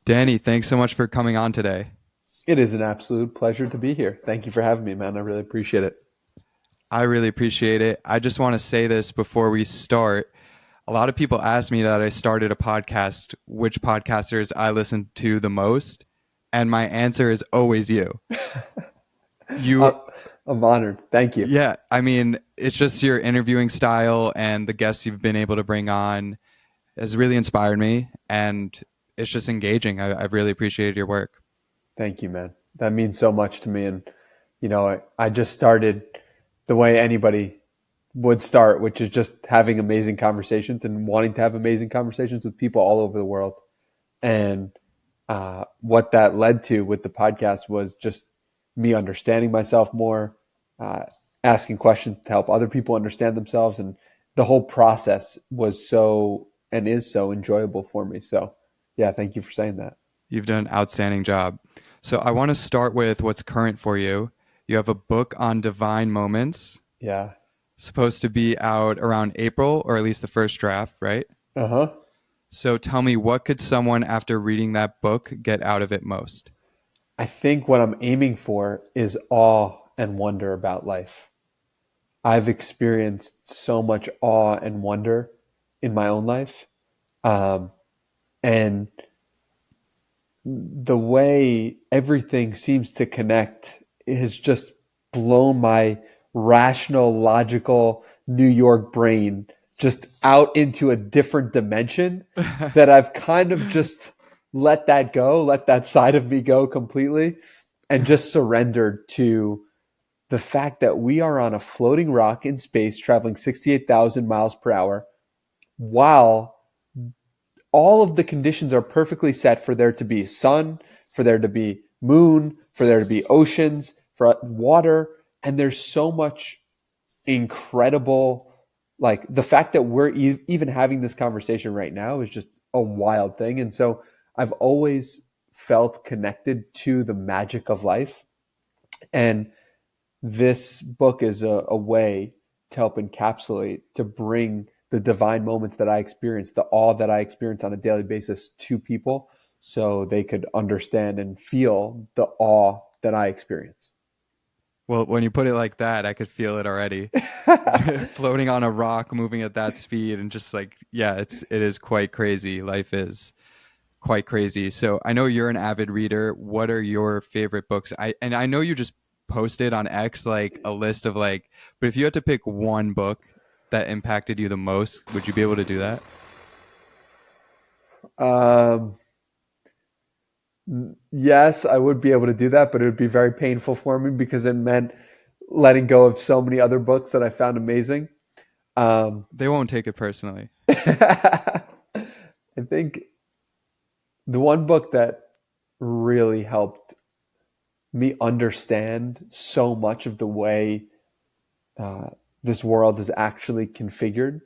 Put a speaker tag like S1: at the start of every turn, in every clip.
S1: Danny, thanks so much for coming on today.
S2: It is an absolute pleasure to be here. Thank you for having me, man. I really appreciate it.
S1: I really appreciate it. I just want to say this before we start. A lot of people ask me that I started a podcast, which podcasters I listen to the most, and my answer is always you. You,
S2: Uh, I'm honored. Thank you.
S1: yeah, I mean, it's just your interviewing style and the guests you've been able to bring on has really inspired me, and it's just engaging. I've really appreciated your work.
S2: Thank you, man. That means so much to me. And, I just started the way anybody would start, which is just having amazing conversations and wanting to have amazing conversations with people all over the world. And what that led to with the podcast was just me understanding myself more, uh, asking questions to help other people understand themselves. And the whole process was so and is so enjoyable for me. So, yeah, thank you for saying that.
S1: You've done an outstanding job. So I want to start with what's current for you. You have a book on divine moments,
S2: Yeah.
S1: supposed to be out around April, or at least the first draft, right?
S2: Uh huh.
S1: So tell me, what could someone after reading that book get out of it most?
S2: I think what I'm aiming for is awe and wonder about life. I've experienced so much awe and wonder in my own life. Um, and the way everything seems to connect has just blown my rational, logical New York brain just out into a different dimension that I've kind of just let that go, let that side of me go completely, and just surrendered to the fact that we are on a floating rock in space traveling 68,000 miles per hour while all of the conditions are perfectly set for there to be sun, for there to be moon, for there to be oceans, for water. And there's so much incredible, like the fact that we're even having this conversation right now is just a wild thing. And so I've always felt connected to the magic of life. And this book is a way to help encapsulate, to bring the divine moments that I experience, the awe that I experience on a daily basis to people so they could understand and feel the awe that I experience.
S1: Well, when you put it like that, I could feel it already. Floating on a rock, moving at that speed, and just like, yeah, it is quite crazy. Life is quite crazy. So I know you're an avid reader. What are your favorite books? I know you just posted on X like a list of like, but if you had to pick one book that impacted you the most, would you be able to do that?
S2: um, yes, I would be able to do that, but it would be very painful for me because it meant letting go of so many other books that I found amazing. Um,
S1: They won't take it personally.
S2: I think the one book that really helped me understand so much of the way uh, this world is actually configured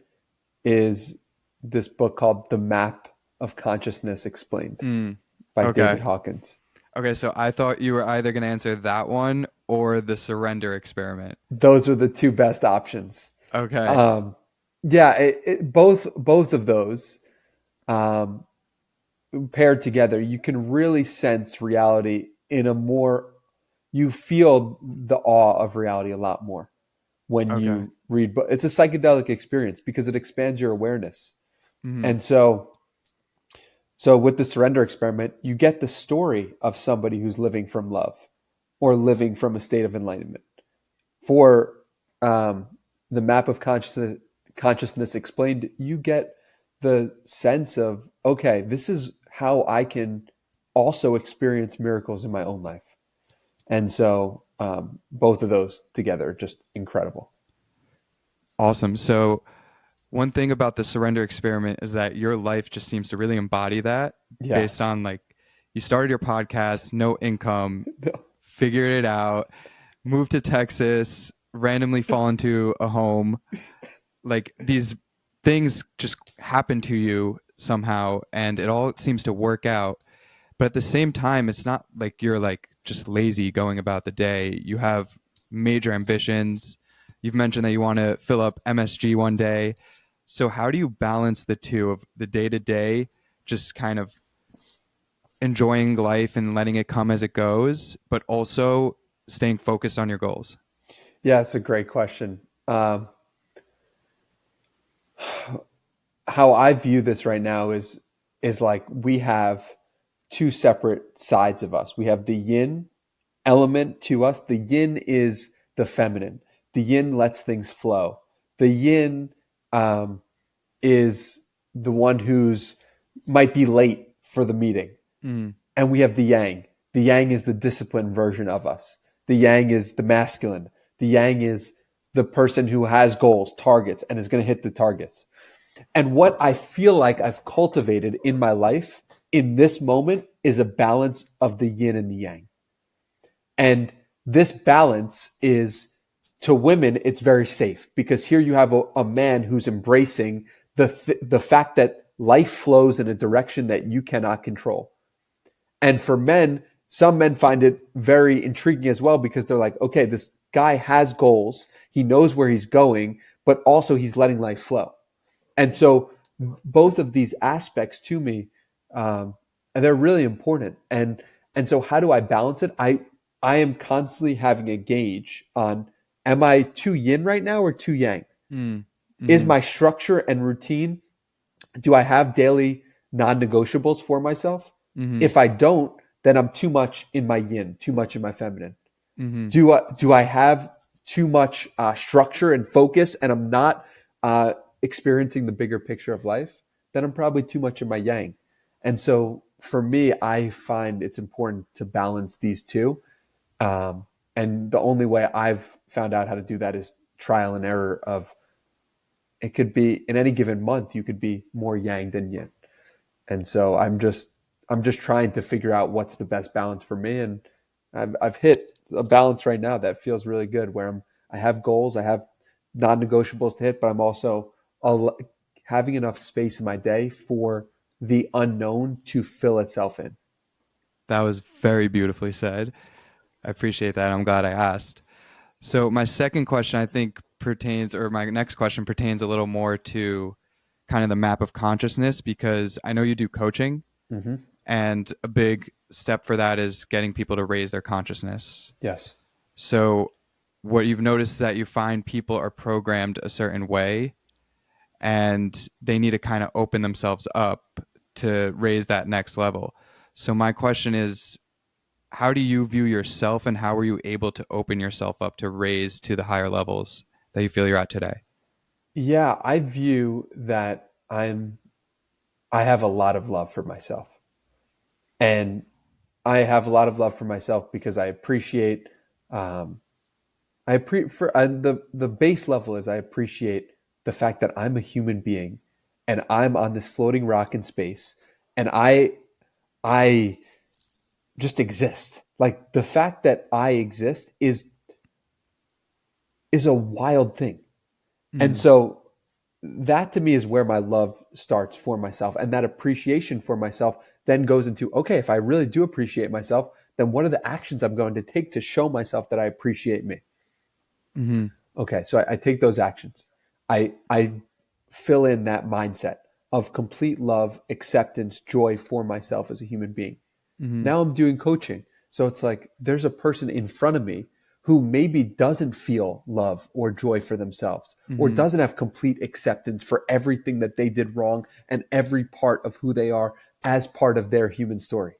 S2: is this book called The Map of Consciousness Explained
S1: Mm,
S2: by David
S1: okay.
S2: Hawkins.
S1: Okay, so I thought you were either going to answer that one or the surrender experiment.
S2: Those are the two best options.
S1: Okay.
S2: Um, yeah, both of those um, paired together, you can really sense reality in a more. You feel the awe of reality a lot more when
S1: Okay.
S2: you read. But it's a psychedelic experience because it expands your awareness.
S1: Hmm.
S2: And so with the surrender experiment, you get the story of somebody who's living from love or living from a state of enlightenment. For um, the map of consciousness explained, you get the sense of, okay, this is how I can also experience miracles in my own life. And so both of those together are just incredible.
S1: Awesome. So one thing about the surrender experiment is that your life just seems to really embody that based
S2: Yes.
S1: on like you started your podcast, no income, figured it out, moved to Texas, randomly fall into a home. Like these things just happen to you somehow and it all seems to work out. But at the same time, it's not like you're like just lazy going about the day. You have major ambitions. You've mentioned that you want to fill up MSG one day. So how do you balance the two of the day to day, just kind of enjoying life and letting it come as it goes, but also staying focused on your goals?
S2: Yeah, it's a great question. How I view this right now is like we have two separate sides of us. We have the yin element to us. The yin is the feminine. The yin lets things flow. The yin um, is the one who's might be late for the meeting.
S1: Mm,
S2: And we have the yang. The yang is the disciplined version of us. The yang is the masculine. The yang is the person who has goals, targets, and is going to hit the targets. And what I feel like I've cultivated in my life in this moment is a balance of the yin and the yang. And this balance is, to women, it's very safe because here you have a man who's embracing the fact that life flows in a direction that you cannot control. And for men, some men find it very intriguing as well because they're like, okay, this guy has goals. He knows where he's going, but also he's letting life flow. And so both of these aspects to me, and they're really important. And so how do I balance it? I am constantly having a gauge on, am I too yin right now or too yang?
S1: mm,
S2: Is
S1: mhm,
S2: my structure and routine, do I have daily non-negotiables for myself?
S1: mhm,
S2: If I don't, then I'm too much in my yin, too much in my feminine.
S1: mhm,
S2: Do I have too much structure and focus, and I'm not experiencing the bigger picture of life? Then I'm probably too much in my yang. And so for me, I find it's important to balance these two. Um, and the only way I've found out how to do that is trial and error. Of it could be in any given month, you could be more yang than yin. And so I'm just trying to figure out what's the best balance for me. And I've hit a balance right now that feels really good, where I have goals, I have non-negotiables to hit, but I'm also having enough space in my day for the unknown to fill itself in.
S1: that was very beautifully said. I appreciate that. I'm glad I asked. So my second question, I think, pertains, or my next question pertains a little more to kind of the map of consciousness, because I know you do coaching,
S2: Mm-hmm.
S1: and a big step for that is getting people to raise their consciousness.
S2: Yes.
S1: So what you've noticed is that you find people are programmed a certain way, and they need to kind of open themselves up to raise that next level. So my question is, how do you view yourself, and how were you able to open yourself up to raise to the higher levels that you feel you're at today?
S2: Yeah, I view that I have a lot of love for myself. And I have a lot of love for myself because I appreciate um, the base level is I appreciate the fact that I'm a human being and I'm on this floating rock in space, and I just exist. Like the fact that I exist is a wild thing. And
S1: Mm,
S2: so that to me is where my love starts for myself, and that appreciation for myself then goes into, okay, if I really do appreciate myself, then what are the actions I'm going to take to show myself that I appreciate me?
S1: mm-hmm,
S2: Okay, so I take those actions. I fill in that mindset of complete love, acceptance, joy for myself as a human being.
S1: mm-hmm,
S2: Now I'm doing coaching. So it's like there's a person in front of me who maybe doesn't feel love or joy for themselves, or
S1: mm-hmm,
S2: doesn't have complete acceptance for everything that they did wrong and every part of who they are as part of their human story.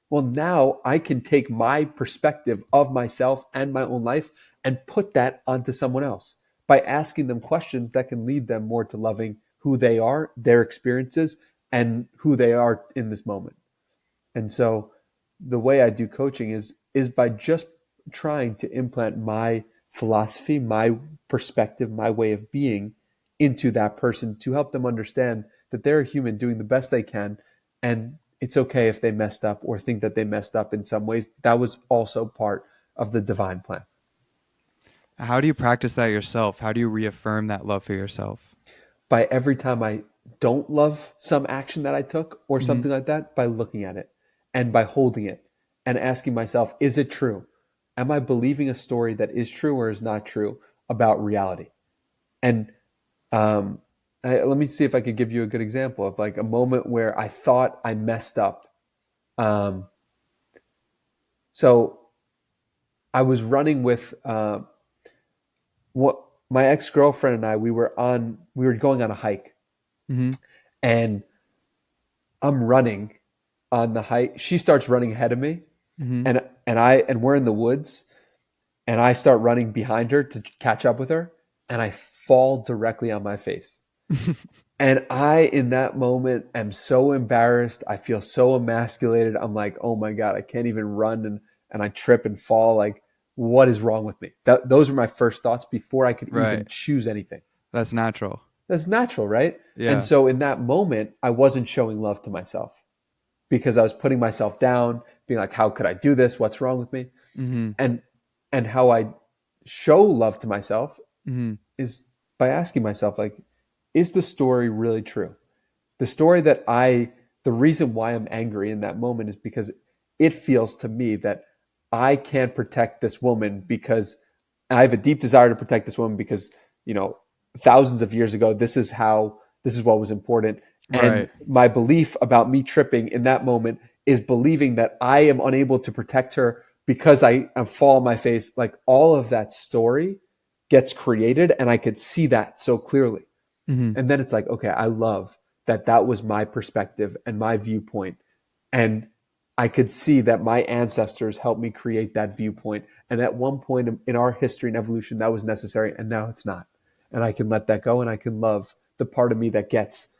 S2: Well, now I can take my perspective of myself and my own life and put that onto someone else by asking them questions that can lead them more to loving who they are, their experiences, and who they are in this moment. And so the way I do coaching is by just trying to implant my philosophy, my perspective, my way of being into that person to help them understand that they're a human doing the best they can, and it's okay if they messed up or think that they messed up in some ways. That was also part of the divine plan.
S1: how do you practice that yourself? How do you reaffirm that love for yourself?
S2: By every time I don't love some action that I took or
S1: Mm-hmm,
S2: something like that, by looking at it and by holding it and asking myself, is it true? Am I believing a story that is true or is not true about reality? And um, let me see if I could give you a good example of like a moment where I thought I messed up Um, so I was running with what my ex girlfriend and I. We were going on a hike,
S1: Mm-hmm.
S2: and I'm running on the hike. She starts running ahead of me,
S1: Mm-hmm.
S2: and we're in the woods, and I start running behind her to catch up with her, and I fall directly on my face. And I, in that moment, am so embarrassed. I feel so emasculated. I'm like, oh my God, I can't even run. And I trip and fall. Like, what is wrong with me? Those were my first thoughts before I could even
S1: Right.
S2: choose anything.
S1: That's natural.
S2: That's natural, right? And
S1: Yeah.
S2: so in that moment, I wasn't showing love to myself because I was putting myself down, being like, how could I do this? What's wrong with me?
S1: Mm-hmm.
S2: And how I show love to myself
S1: Mm-hmm.
S2: is by asking myself, like, is the story really true? The story the reason why I'm angry in that moment is because it feels to me that I can't protect this woman because I have a deep desire to protect this woman because, thousands of years ago, this is what was important. And
S1: Right.
S2: my belief about me tripping in that moment is believing that I am unable to protect her because I fall on my face. Like all of that story gets created and I could see that so clearly.
S1: Mm-hmm.
S2: And then it's like, okay, I love that was my perspective and my viewpoint. And I could see that my ancestors helped me create that viewpoint. And at one point in our history and evolution, that was necessary. And now it's not. And I can let that go and I can love the part of me that gets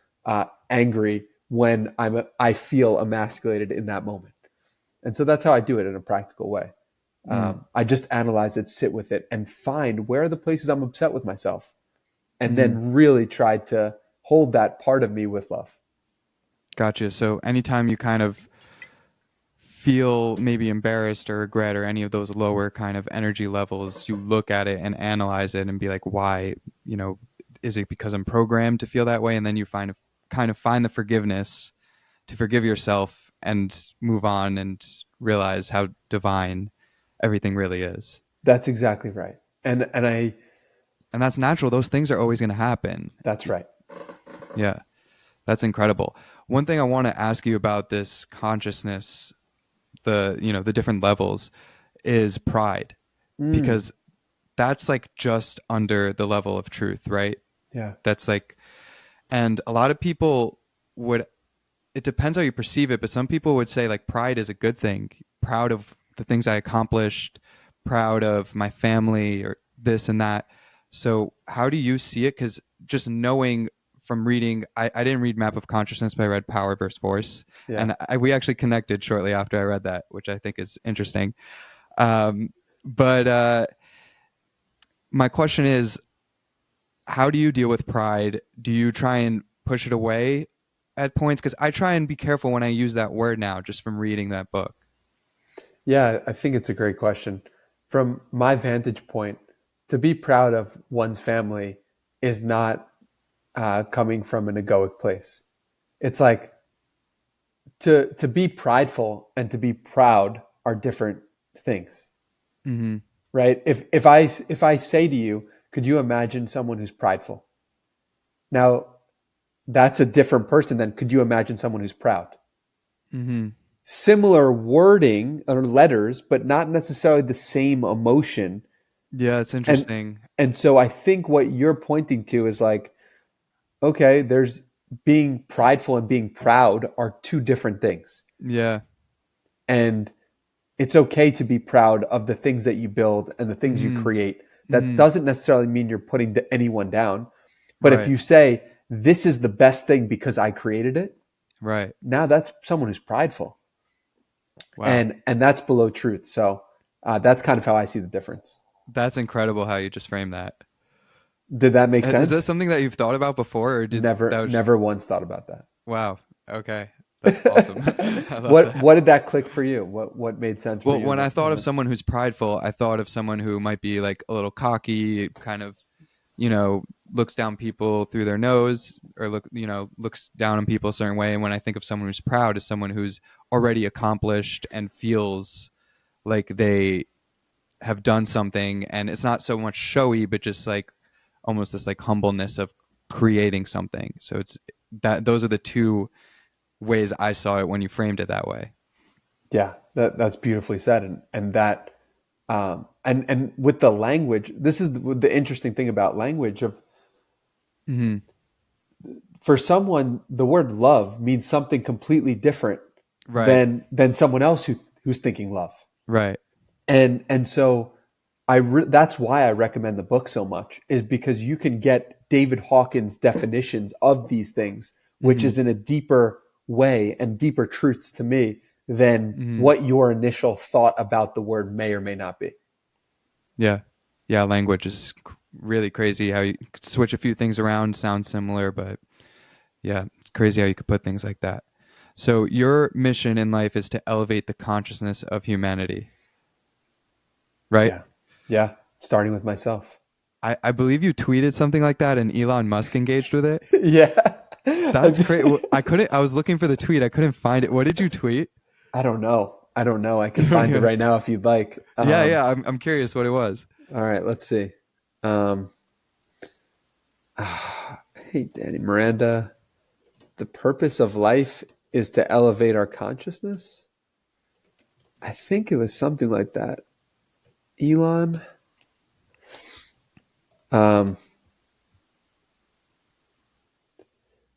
S2: angry when I feel emasculated in that moment. And so that's how I do it in a practical way.
S1: Mm-hmm.
S2: I just analyze it, sit with it, and find where are the places I'm upset with myself and
S1: Mm-hmm.
S2: then really try to hold that part of me with love.
S1: Gotcha. So anytime you kind of feel maybe embarrassed or regret or any of those lower kind of energy levels, you look at it and analyze it and be like, why, is it because I'm programmed to feel that way? And then you kind of find the forgiveness to forgive yourself and move on and realize how divine everything really is.
S2: That's exactly right. And
S1: And that's natural. Those things are always going to happen.
S2: that's right.
S1: Yeah. That's incredible. One thing I want to ask you about this consciousness, the different levels, is pride,
S2: Mm,
S1: because that's like just under the level of truth, right?
S2: yeah.
S1: That's like, and a lot of people would, it depends how you perceive it, but some people would say like pride is a good thing. Proud of the things I accomplished, proud of my family or this and that. So how do you see it? Because just knowing from reading, I didn't read Map of Consciousness, but I read Power versus Force.
S2: Yeah.
S1: And we actually connected shortly after I read that, which I think is interesting. But my question is, how do you deal with pride? Do you try and push it away at points? Because I try and be careful when I use that word now, just from reading that book.
S2: Yeah, I think it's a great question. From my vantage point, to be proud of one's family is not coming from an egoic place. It's like to be prideful and to be proud are different things,
S1: Mm-hmm.
S2: right? If I say to you, could you imagine someone who's prideful? Now, that's a different person than could you imagine someone who's proud?
S1: Mm-hmm.
S2: Similar wording or letters, but not necessarily the same emotion.
S1: Yeah, it's
S2: And
S1: interesting.
S2: so I think what you're pointing to is like, okay, there's being prideful and being proud are two different things.
S1: Yeah.
S2: And it's okay to be proud of the things that you build and the things you
S1: Mm-hmm.
S2: create. That
S1: Mm-hmm.
S2: doesn't necessarily mean you're putting anyone down. But if
S1: Right.
S2: you say, this is the best thing because I created it,
S1: Right.
S2: now that's someone who's prideful.
S1: Wow.
S2: And that's below truth. So that's kind of how I see the difference.
S1: That's incredible how you just framed that.
S2: Did that make
S1: Is this
S2: sense?
S1: something that you've thought about before, or did that
S2: Never,
S1: was just
S2: never once thought about
S1: wow? Okay, that's awesome. I love
S2: what
S1: that.
S2: What did that click for you? What made sense for
S1: Well,
S2: you in
S1: when I
S2: that
S1: thought of
S2: moment?
S1: someone who's prideful, I thought of someone who might be like a little cocky, kind of, looks down people through their nose, or looks down on people a certain way. And when I think of someone who's proud, is someone who's already accomplished and feels like they have done something, and it's not so much showy, but just like almost this like humbleness of creating something. So it's that those are the two ways I saw it when you framed it that way.
S2: Yeah, that's beautifully said, and that and with the language, this is the interesting thing about language. Of
S1: Hmm.
S2: For someone, the word love means something completely different
S1: Right.
S2: than someone else who's thinking love,
S1: Right.
S2: and so that's why I recommend the book so much, is because you can get David Hawkins' definitions of these things, which
S1: Hmm.
S2: is in a deeper way and deeper truths to me than
S1: Hmm.
S2: what your initial thought about the word may or may not be.
S1: Yeah. Yeah. Language is really crazy how you could switch a few things around, sound similar, but yeah, it's crazy how you could put things like that. So your mission in life is to elevate the consciousness of humanity, right?
S2: Yeah. Yeah. Starting with myself.
S1: I believe you tweeted something like that and Elon Musk engaged with it.
S2: Yeah.
S1: That's great. I was looking for the tweet. I couldn't find it. What did you tweet?
S2: I don't know. I don't know. I
S1: You
S2: can
S1: don't
S2: find it
S1: even.
S2: right now if you'd like.
S1: Yeah, yeah. I'm curious what it was.
S2: All right. Let's see. Um, hey, Danny Miranda. The purpose of life is to elevate our consciousness. I think it was something like that. Elon. Um,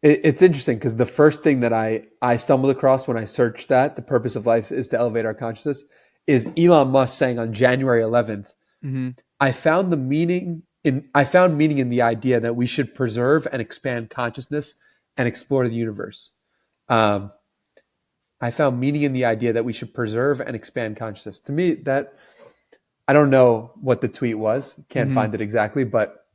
S2: it's interesting because the first thing that I stumbled across when I searched that, the purpose of life is to elevate our consciousness, is Elon Musk saying on January 11th,
S1: Hmm.
S2: I found meaning in the idea that we should preserve and expand consciousness and explore the universe. Um, I found meaning in the idea that we should preserve and expand consciousness. To me, that I don't know what the tweet was, can't
S1: Hmm.
S2: find it exactly, but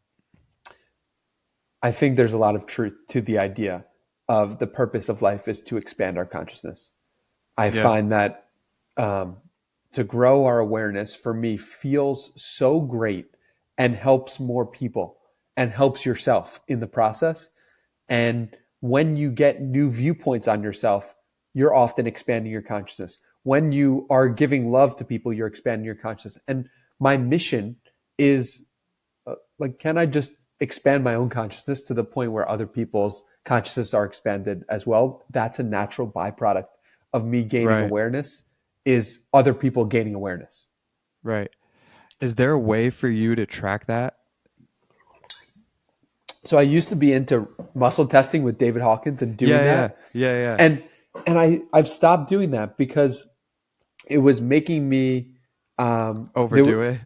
S2: I think there's a lot of truth to the idea of the purpose of life is to expand our consciousness. I
S1: Yeah.
S2: find that um, to grow our awareness for me feels so great and helps more people and helps yourself in the process. And when you get new viewpoints on yourself, you're often expanding your consciousness. When you are giving love to people, you're expanding your consciousness. And my mission is like, can I just expand my own consciousness to the point where other people's consciousness are expanded as well? That's a natural byproduct of me gaining
S1: Right.
S2: awareness, is other people gaining awareness.
S1: Right. Is there a way for you to track that?
S2: So I used to be into muscle testing with David Hawkins and
S1: Yeah,
S2: doing
S1: yeah.
S2: that.
S1: Yeah, yeah.
S2: And I've stopped doing that because it was making me
S1: Overdo it.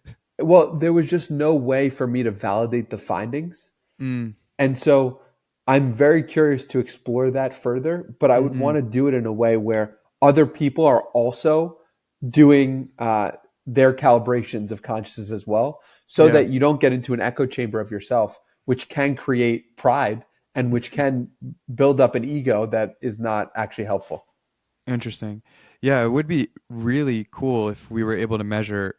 S2: there was just no way for me to validate the findings.
S1: Mm.
S2: And so I'm very curious to explore that further, but I would
S1: Hmm.
S2: want to do it in a way where other people are also doing their calibrations of consciousness as well, so
S1: Yeah.
S2: that you don't get into an echo chamber of yourself, which can create pride and which can build up an ego that is not actually helpful.
S1: Interesting. Yeah, it would be really cool if we were able to measure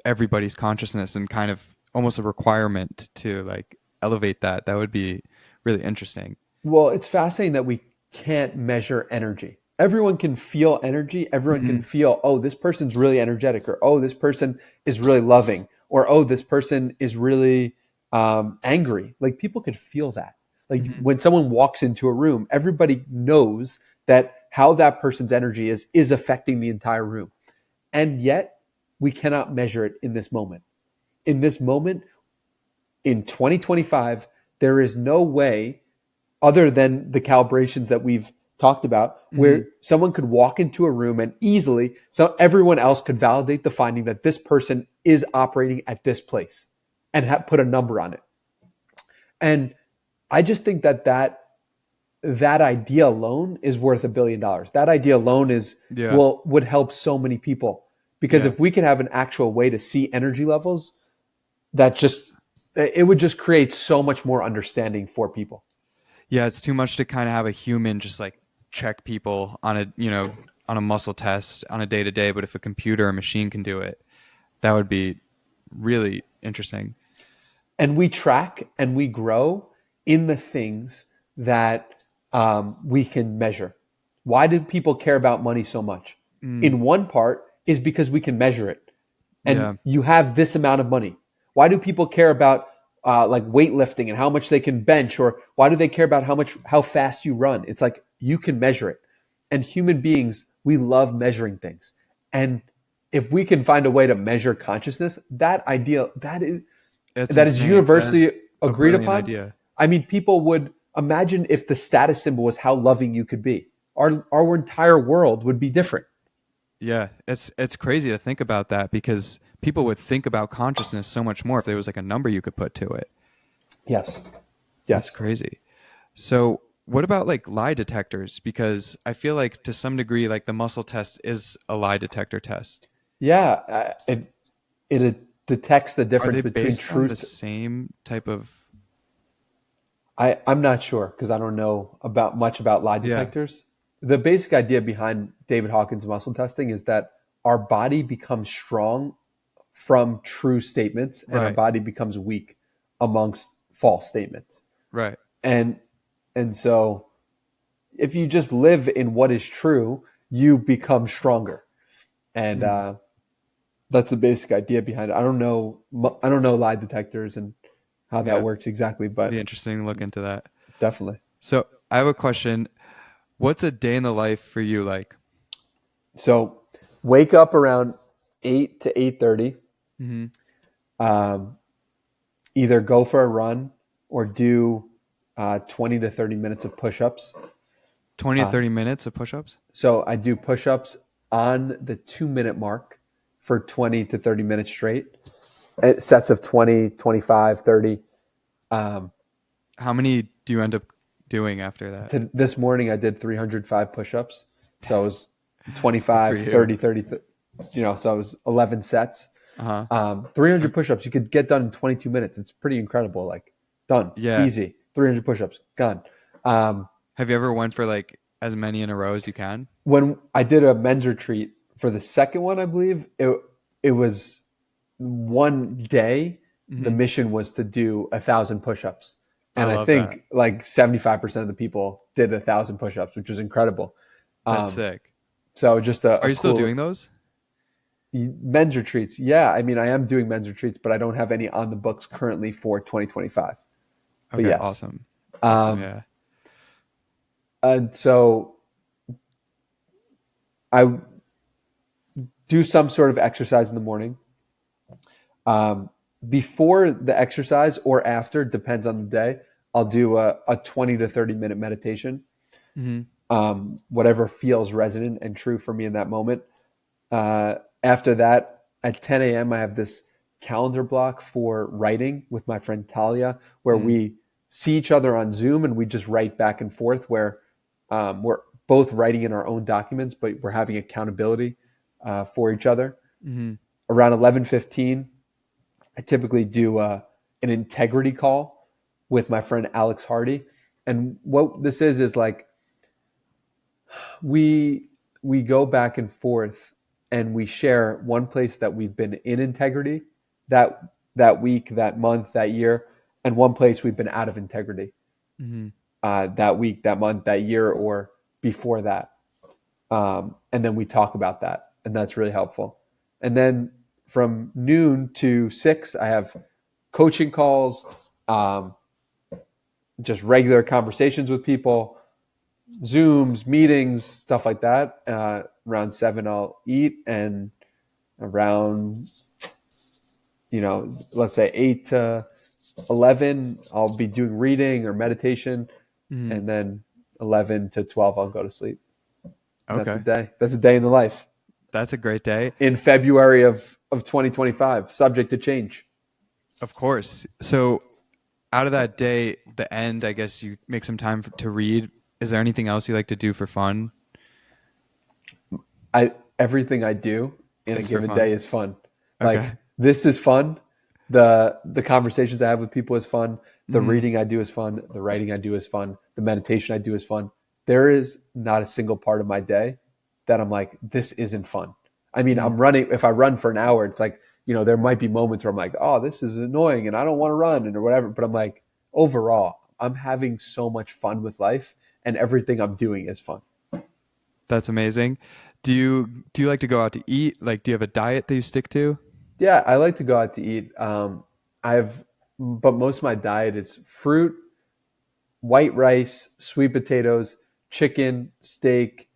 S1: everybody's consciousness and kind of almost a requirement to like elevate that. That would be really interesting.
S2: Well, it's fascinating that we can't measure energy. Everyone can feel energy. Everyone can
S1: Hmm.
S2: feel, oh, this person's really energetic, or oh, this person is really loving, or oh, this person is really angry. Like people could feel that. Like
S1: Hmm.
S2: when someone walks into a room, everybody knows that how that person's energy is affecting the entire room. And yet we cannot measure it in this moment. In this moment, in 2025, there is no way other than the calibrations that we've talked about,
S1: Hmm.
S2: where someone could walk into a room and easily, so everyone else could validate the finding that this person is operating at this place and put a number on it. And I just think that idea alone is worth $1 billion. That idea alone
S1: Yeah.
S2: would help so many people, because
S1: Yeah.
S2: if we could have an actual way to see energy levels, that just it would just create so much more understanding for people.
S1: Yeah. It's too much to kind of have a human just like check people on a, on a muscle test on a day to day. But if a computer or machine can do it, that would be really interesting.
S2: And we track and we grow in the things that we can measure. Why do people care about money so much?
S1: Mm.
S2: In one part is because we can measure it, and
S1: Yeah.
S2: you have this amount of money. Why do people care about like weightlifting and how much they can bench, or why do they care about how fast you run? It's like you can measure it, and human beings we love measuring things. And if we can find a way to measure consciousness, that
S1: It's
S2: is
S1: insane.
S2: universally
S1: That's a
S2: agreed
S1: brilliant
S2: upon.
S1: idea.
S2: I mean, people would imagine if the status symbol was how loving you could be. Our entire world would be different.
S1: Yeah, it's crazy to think about that because people would think about consciousness so much more if there was like a number you could put to it.
S2: Yes.
S1: That's
S2: Yes.
S1: crazy. So, what about like lie detectors? Because I feel like to some degree, like the muscle test is a lie detector test.
S2: Yeah. It detects the
S1: Are
S2: difference
S1: they
S2: between
S1: based on the
S2: truth.
S1: same type of?
S2: I'm not sure because I don't know much about lie
S1: Yeah,
S2: detectors. The basic idea behind David Hawkins muscle testing is that our body becomes strong from true statements and our
S1: right,
S2: body becomes weak amongst false statements.
S1: right.
S2: And so if you just live in what is true, you become stronger. And
S1: Mm,
S2: that's the basic idea behind it. I don't know lie detectors and how that
S1: yeah,
S2: works exactly,
S1: be
S2: but
S1: interesting to look into that.
S2: definitely.
S1: So, I have a question. What's a day in the life for you like?
S2: So wake up around 8 to 8:30.
S1: Hmm.
S2: Um, either go for a run or do 20 to 30 minutes of push-ups.
S1: 20 to
S2: Uh,
S1: 30 minutes of push-ups?
S2: so I do push-ups on the 2-minute mark for 20 to 30 minutes straight. Sets of 20, 25, 30. Um,
S1: How many do you end up doing after that?
S2: this morning I did 305 push-ups. So it was
S1: Good for
S2: 25,
S1: you.
S2: 30, 30, so it was 11 sets.
S1: Uh-huh.
S2: 300 push-ups you could get done in 22 minutes. It's pretty incredible. Like done,
S1: Yeah.
S2: easy. 300 push-ups, gone.
S1: Have you ever went for like as many in a row as you can?
S2: When I did a men's retreat for the second one, I believe it was one day. The
S1: Hmm.
S2: mission was to do 1,000 push-ups,
S1: I
S2: and I
S1: love that.
S2: think like 75% of the people did 1,000 push-ups, which was incredible.
S1: That's
S2: Um,
S1: sick.
S2: so just
S1: Are
S2: a
S1: you still
S2: cool
S1: doing those?
S2: men's retreats. Yeah, I mean, I am doing men's retreats, but I don't have any on the books currently for 2025. But
S1: Okay,
S2: yes,
S1: awesome. Awesome,
S2: um,
S1: yeah.
S2: and so I do some sort of exercise in the morning. Um, Before the exercise or after, depends on the day, I'll do a 20 to 30 minute meditation,
S1: Hmm.
S2: whatever feels resonant and true for me in that moment. After that, at 10 a.m., I have this calendar block for writing with my friend Talia, where
S1: Mm.
S2: we see each other on Zoom and we just write back and forth, where we're both writing in our own documents, but we're having accountability for each other.
S1: Hmm.
S2: Around 11:15, I typically do an integrity call with my friend Alex Hardy. And what this is like we go back and forth and we share one place that we've been in integrity that week, that month, that year, and one place we've been out of integrity
S1: Hmm.
S2: that week, that month, that year, or before that. And then we talk about that, and that's really helpful. And then from noon to 6, I have coaching calls, just regular conversations with people, Zooms, meetings, stuff like that. Around 7, I'll eat, and around, let's say 8 to 11, I'll be doing reading or meditation,
S1: Hmm.
S2: and then 11 to 12, I'll go to sleep. And that's a
S1: Okay.
S2: day. That's a day in the life
S1: That's a great day.
S2: in February of 2025, subject to change.
S1: Of course. So out of that day, the end, I guess you make some time to read. Is there anything else you like to do for fun?
S2: Everything I do in a
S1: Is for
S2: given
S1: fun.
S2: day is fun.
S1: Okay.
S2: Like this is fun. The conversations I have with people is fun. The
S1: Hmm.
S2: reading I do is fun. The writing I do is fun. The meditation I do is fun. There is not a single part of my day that I'm like, this isn't fun. I mean,
S1: Hmm.
S2: I'm running. If I run for an hour, it's like, there might be moments where I'm like, oh, this is annoying and I don't want to run and or whatever. But I'm like, overall, I'm having so much fun with life and everything I'm doing is fun.
S1: That's amazing. Do you like to go out to eat? Like, do you have a diet that you stick to?
S2: Yeah, I like to go out to eat. But most of my diet is fruit, white rice, sweet potatoes, chicken, steak,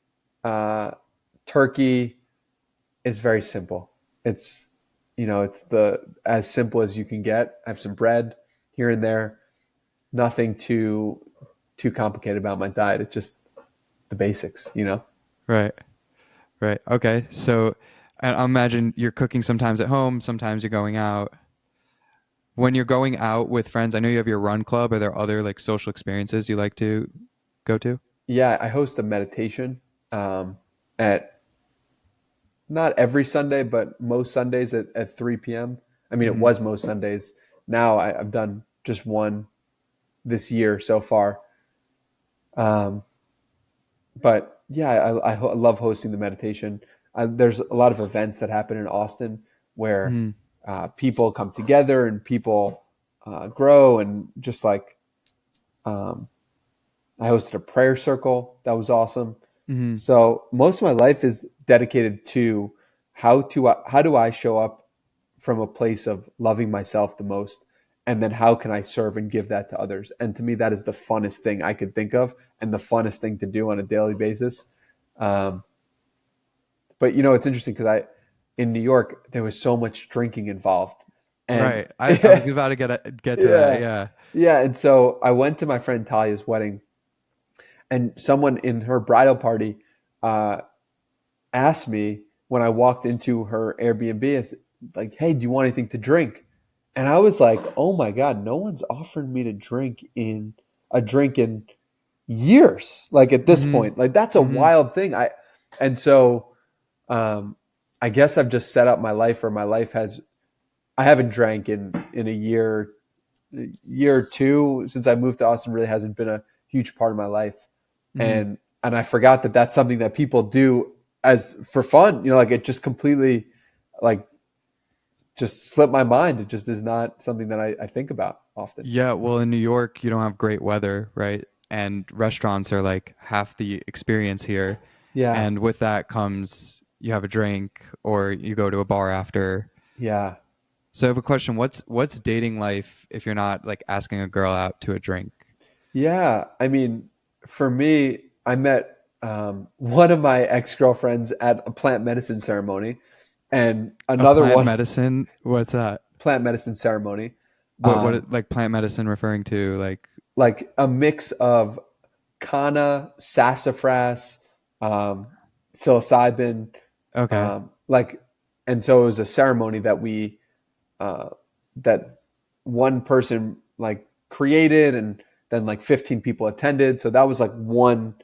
S2: uh, turkey is very simple. It's, it's as simple as you can get. I have some bread here and there. Nothing too complicated about my diet. It's just the basics.
S1: Right. Right. Okay. So I imagine you're cooking sometimes at home, sometimes you're going out. When you're going out with friends, I know you have your run club. Are there other like social experiences you like to go to?
S2: Yeah, I host a meditation at not every Sunday, but most Sundays at 3 p.m. I mean, it
S1: Hmm.
S2: was most Sundays. Now I've done just one this year so far. Um, but yeah, I love hosting the meditation. There's a lot of events that happen in Austin where
S1: Hmm.
S2: people come together and people grow, and just like um, I hosted a prayer circle that was awesome.
S1: Hmm.
S2: So most of my life is dedicated to how do I show up from a place of loving myself the most, and then how can I serve and give that to others? And to me, that is the funnest thing I could think of, and the funnest thing to do on a daily basis. Um, but it's interesting because in New York there was so much drinking involved, and
S1: Right. I was about to get to that.
S2: yeah,
S1: Yeah.
S2: yeah. And so I went to my friend Talia's wedding, and someone in her bridal party uh, asked me when I walked into her Airbnb, like, "Hey, do you want anything to drink?" And I was like, "Oh my God, no one's offered me to drink in years." Like at this
S1: Hmm.
S2: point, like that's a
S1: Hmm.
S2: wild thing. And so um, I guess I've just set up my life, or my life has. I haven't drank in a year or two since I moved to Austin. Really hasn't been a huge part of my life,
S1: Hmm.
S2: and I forgot that that's something that people do as for fun. Like it just completely like just slipped my mind. It just is not something that I think about often.
S1: Yeah. Well, in New York, you don't have great weather, right? And restaurants are like half the experience here.
S2: Yeah,
S1: And with that comes you have a drink or you go to a bar after.
S2: yeah,
S1: So I have a question. What's dating life if you're not like asking a girl out to a drink?
S2: yeah. I mean, for me, I met one of my ex girlfriends at a plant medicine ceremony, and
S1: A
S2: another
S1: plant
S2: one
S1: medicine? What's that?
S2: plant medicine ceremony.
S1: What like plant medicine referring to like
S2: Like a mix of canna, sassafras, um, psilocybin,
S1: okay.
S2: like, and so it was a ceremony that uh, that one person like created, and then like 15 people attended. So that was like one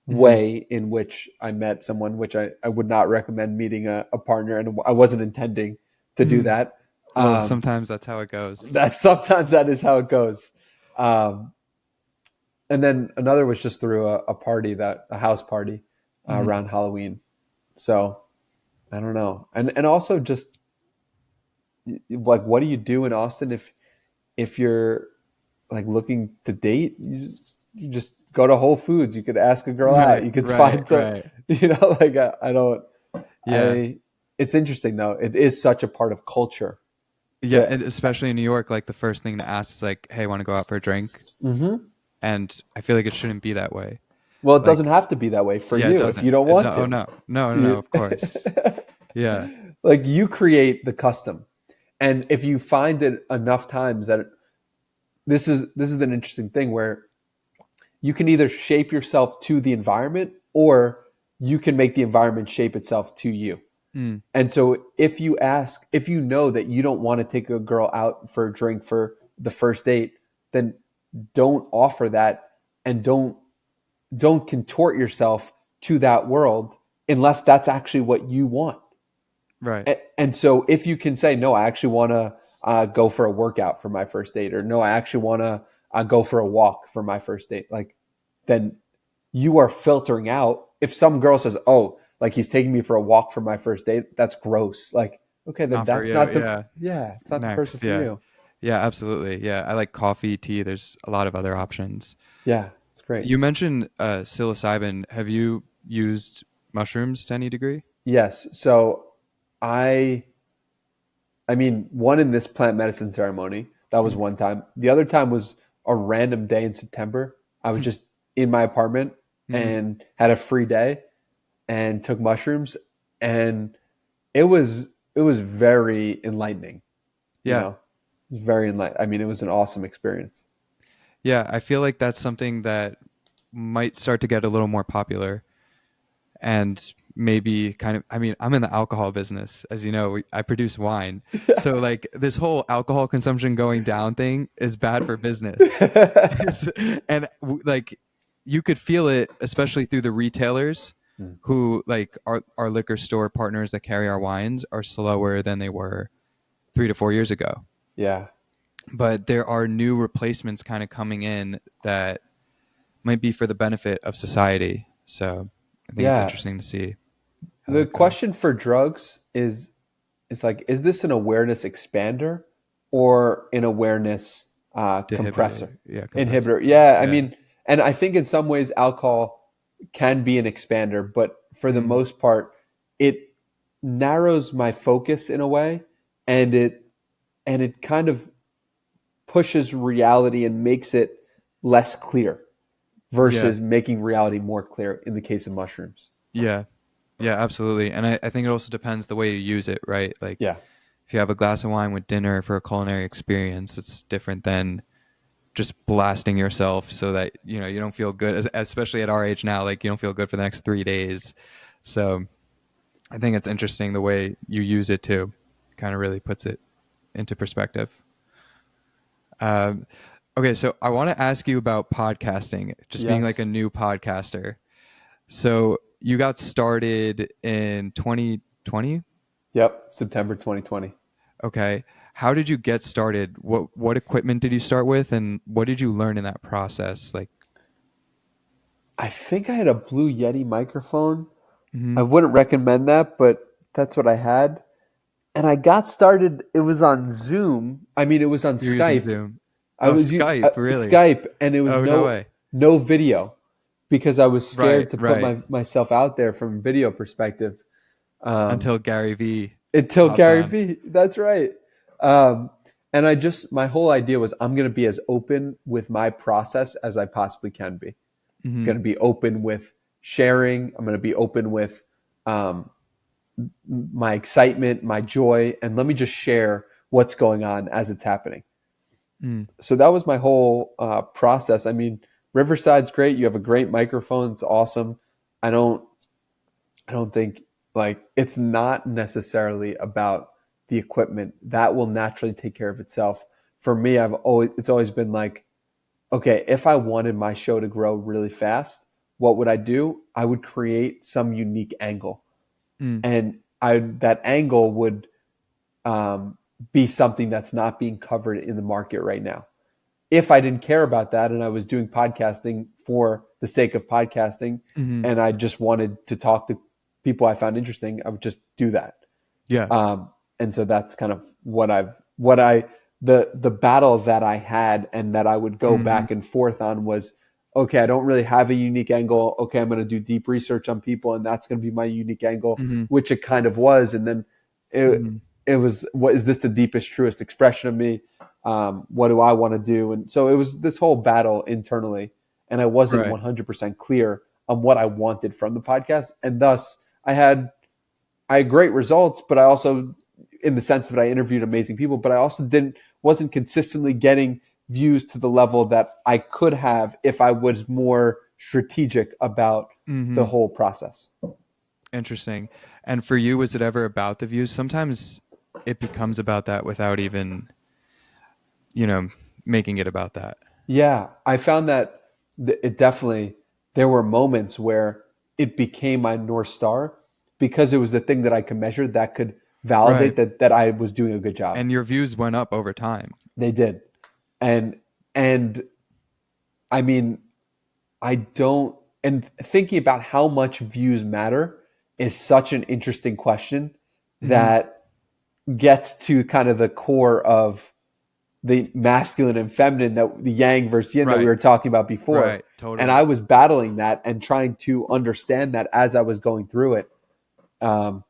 S1: Hmm.
S2: way in which I met someone, which I would not recommend meeting a partner, and I wasn't intending to do
S1: Hmm.
S2: that.
S1: Well,
S2: Um,
S1: sometimes that's how it goes.
S2: that sometimes that is how it goes. Um, and then another was just through a party, that a house party
S1: Hmm.
S2: around Halloween. So I don't know, and also just like, what do you do in Austin if you're like looking to date? You just go to Whole Foods. You could ask a girl out.
S1: Right,
S2: You could
S1: right,
S2: find some,
S1: right.
S2: like I don't.
S1: Yeah.
S2: It's interesting though. It is such a part of culture
S1: Yeah,
S2: to.
S1: and especially in New York, like the first thing to ask is like, "Hey, want to go out for a drink?"
S2: Mhm.
S1: And I feel like it shouldn't be that way.
S2: Well, it doesn't
S1: Like,
S2: have to be that way for
S1: yeah, it
S2: you if you
S1: doesn't.
S2: don't want
S1: No, oh
S2: to.
S1: no, no, no, no.
S2: You-
S1: Of course. Yeah.
S2: like you create the custom, and if you find it enough times that this is an interesting thing where you can either shape yourself to the environment, or you can make the environment shape itself to you.
S1: Mm,
S2: And so if you know that you don't want to take a girl out for a drink for the first date, then don't offer that, and don't contort yourself to that world unless that's actually what you want.
S1: right.
S2: And so if you can say, no, I actually want to go for a workout for my first date, or no, I actually want to go for a walk for my first date, like, then you are filtering out. If some girl says, oh, like he's taking me for a walk for my first date, that's gross. Like, okay, then
S1: Not for
S2: that's
S1: you.
S2: not
S1: Yeah.
S2: it's not the person
S1: Next.
S2: for
S1: Yeah.
S2: you.
S1: Yeah, absolutely. Yeah. I like coffee, tea. There's a lot of other options.
S2: Yeah, it's great.
S1: You mentioned psilocybin. Have you used mushrooms to any degree?
S2: Yes. So I, I mean, one in this plant medicine ceremony, that was one time. The other time was a random day in September. I was just in my apartment
S1: Hmm.
S2: and had a free day. and took mushrooms, and it was very enlightening. You
S1: Yeah.
S2: know, it was very enlightening. I mean, it was an awesome experience.
S1: Yeah. I feel like that's something that might start to get a little more popular, and maybe kind of, I mean, I'm in the alcohol business, as you know. I produce wine, so like this whole alcohol consumption going down thing is bad for business. And like you could feel it, especially through the retailers who like our liquor store partners that carry our wines are slower than they were 3 to 4 years ago.
S2: Yeah.
S1: But there are new replacements kind of coming in that might be for the benefit of society. So I think it's
S2: Yeah.
S1: interesting to see how
S2: The
S1: that goes.
S2: question for drugs is like, is this an awareness expander or an awareness
S1: Inhibitor.
S2: compressor?
S1: Yeah, compressor.
S2: Inhibitor. Yeah. I
S1: Yeah.
S2: mean, and I think in some ways alcohol can be an expander, but for the
S1: Mm,
S2: most part, it narrows my focus in a way, and it kind of pushes reality and makes it less clear
S1: yeah.
S2: versus making reality more clear in the case of mushrooms.
S1: Yeah. Yeah, absolutely. And I think it also depends the way you use it, right? Like
S2: Yeah.
S1: if you have a glass of wine with dinner for a culinary experience, it's different than just blasting yourself so that, you know, you don't feel good, especially at our age now, like you don't feel good for the next 3 days. So I think it's interesting the way you use it too. Kind of really puts it into perspective. Um, okay, so I want to ask you about podcasting, just being like
S2: Yes.
S1: a new podcaster. So you got started in 2020.
S2: Yep. September 2020.
S1: Okay. How did you get started? What equipment did you start with, and what did you learn in that process? Like,
S2: I think I had a Blue Yeti microphone. I
S1: mhm.
S2: wouldn't recommend that, but that's what I had. And I got started. It was on Zoom. I mean, it was on
S1: You're using
S2: Skype.
S1: Zoom.
S2: I
S1: Oh,
S2: was
S1: Skype, really?
S2: Skype, and it was
S1: Oh, no way.
S2: no video because I was
S1: Right,
S2: scared to put
S1: right.
S2: myself out there from a video perspective. Um,
S1: Until Gary V
S2: until
S1: hopped
S2: Gary
S1: on.
S2: Vee, that's right. Um, and my whole idea was I'm going to be as open with my process as I possibly can be. I'm
S1: Hmm.
S2: going to be open with sharing. I'm going to be open with um, my excitement, my joy, and let me just share what's going on as it's happening.
S1: Mm.
S2: So that was my whole process. I mean, Riverside's great. You have a great microphone. It's awesome. I don't I don't think like it's not necessarily about the equipment. That will naturally take care of itself. For me, it's always been like, okay, if I wanted my show to grow really fast, what would I do? I would create some unique angle,
S1: Mm.
S2: and I that angle would um, be something that's not being covered in the market right now. If I didn't care about that and I was doing podcasting for the sake of podcasting
S1: Hmm.
S2: and I just wanted to talk to people I found interesting, I would just do that.
S1: Yeah.
S2: And so that's kind of the battle that I had and that I would go
S1: Hmm.
S2: back and forth on was, okay, I don't really have a unique angle. Okay, I'm going to do deep research on people and that's going to be my unique angle,
S1: Hmm.
S2: which it kind of was. And then it,
S1: Hmm.
S2: it was, what is this the deepest, truest expression of me? What do I want to do? And so it was this whole battle internally, and I wasn't
S1: Right.
S2: 100% clear on what I wanted from the podcast. And thus I had great results, but I also, in the sense that I interviewed amazing people, but I also wasn't consistently getting views to the level that I could have if I was more strategic about the
S1: Hmm.
S2: whole process.
S1: Interesting. And for you, was it ever about the views? Sometimes it becomes about that without even, you know, making it about that.
S2: Yeah, I found that it definitely, there were moments where it became my North Star because it was the thing that I could measure that could
S1: Right.
S2: validate that I was doing a good job.
S1: And your views went up over time.
S2: They did. And and I mean, I don't, and thinking about how much views matter is such an interesting question
S1: Hmm.
S2: that gets to kind of the core of the masculine and feminine, that the yang versus yin that we
S1: Right.
S2: were talking about before.
S1: Right.
S2: And
S1: Totally.
S2: I was battling that and trying to understand that as I was going through it. Um,